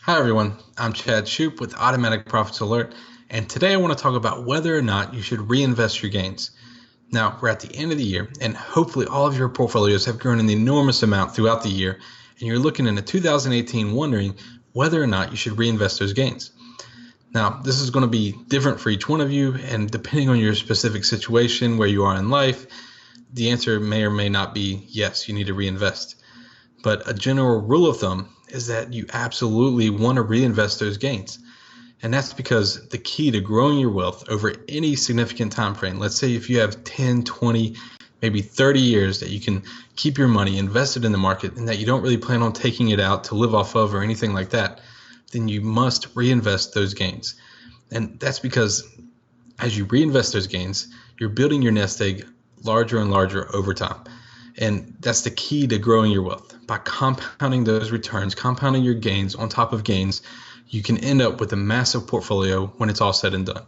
Hi everyone, I'm Chad Shoop with Automatic Profits Alert, and today I want to talk about whether or not you should reinvest your gains. Now, we're at the end of the year, and hopefully all of your portfolios have grown an enormous amount throughout the year, and you're looking into 2018 wondering whether or not you should reinvest those gains. Now, this is going to be different for each one of you, and depending on your specific situation, where you are in life, the answer may or may not be yes, you need to reinvest. But a general rule of thumb is that you absolutely want to reinvest those gains. And that's because the key to growing your wealth over any significant time frame, let's say if you have 10, 20, maybe 30 years that you can keep your money invested in the market and that you don't really plan on taking it out to live off of or anything like that, then you must reinvest those gains. And that's because as you reinvest those gains, you're building your nest egg larger and larger over time. And that's the key to growing your wealth. By compounding those returns, compounding your gains on top of gains, you can end up with a massive portfolio when it's all said and done.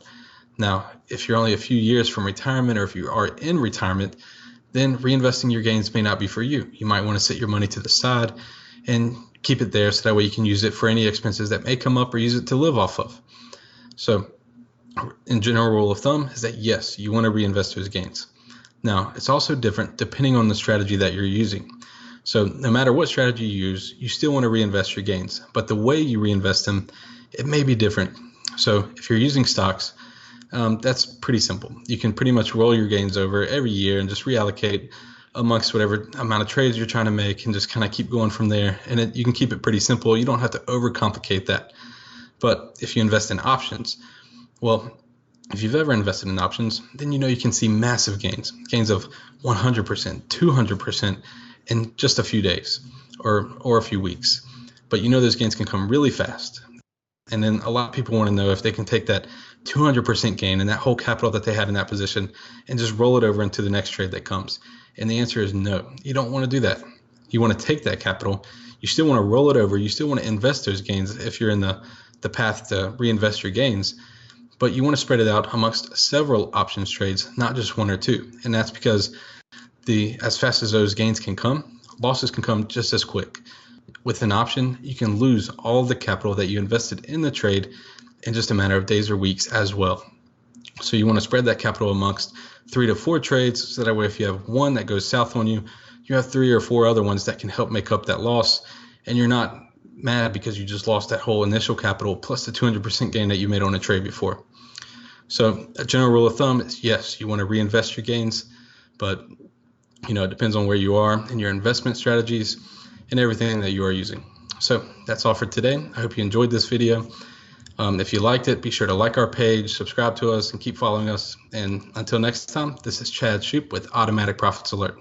Now, if you're only a few years from retirement or if you are in retirement, then reinvesting your gains may not be for you. You might want to set your money to the side and keep it there so that way you can use it for any expenses that may come up or use it to live off of. So, in general rule of thumb is that yes, you want to reinvest those gains. Now, it's also different depending on the strategy that you're using. So no matter what strategy you use, you still want to reinvest your gains, but the way you reinvest them, it may be different. So if you're using stocks, that's pretty simple. You can pretty much roll your gains over every year and just reallocate amongst whatever amount of trades you're trying to make and just kind of keep going from there. And you can keep it pretty simple. You don't have to overcomplicate that. But if you invest in options, well, if you've ever invested in options, then you know you can see massive gains of 100%, 200% in just a few days or a few weeks. But you know those gains can come really fast. And then a lot of people want to know if they can take that 200% gain and that whole capital that they have in that position and just roll it over into the next trade that comes. And the answer is no, you don't want to do that. You want to take that capital, you still want to roll it over, you still want to invest those gains if you're in the path to reinvest your gains. But you want to spread it out amongst several options trades, not just one or two. And that's because as fast as those gains can come, losses can come just as quick. With an option, you can lose all the capital that you invested in the trade in just a matter of days or weeks as well. So you want to spread that capital amongst 3 to 4 trades, so that way if you have one that goes south on you, you have 3 or 4 other ones that can help make up that loss, and you're not mad because you just lost that whole initial capital plus the 200% gain that you made on a trade before. So a general rule of thumb is yes, you want to reinvest your gains, but it depends on where you are and your investment strategies and everything that you are using. So that's all for today. I hope you enjoyed this video. If you liked it, be sure to like our page, subscribe to us, and keep following us. And until next time, this is Chad Shoop with Automatic Profits Alert.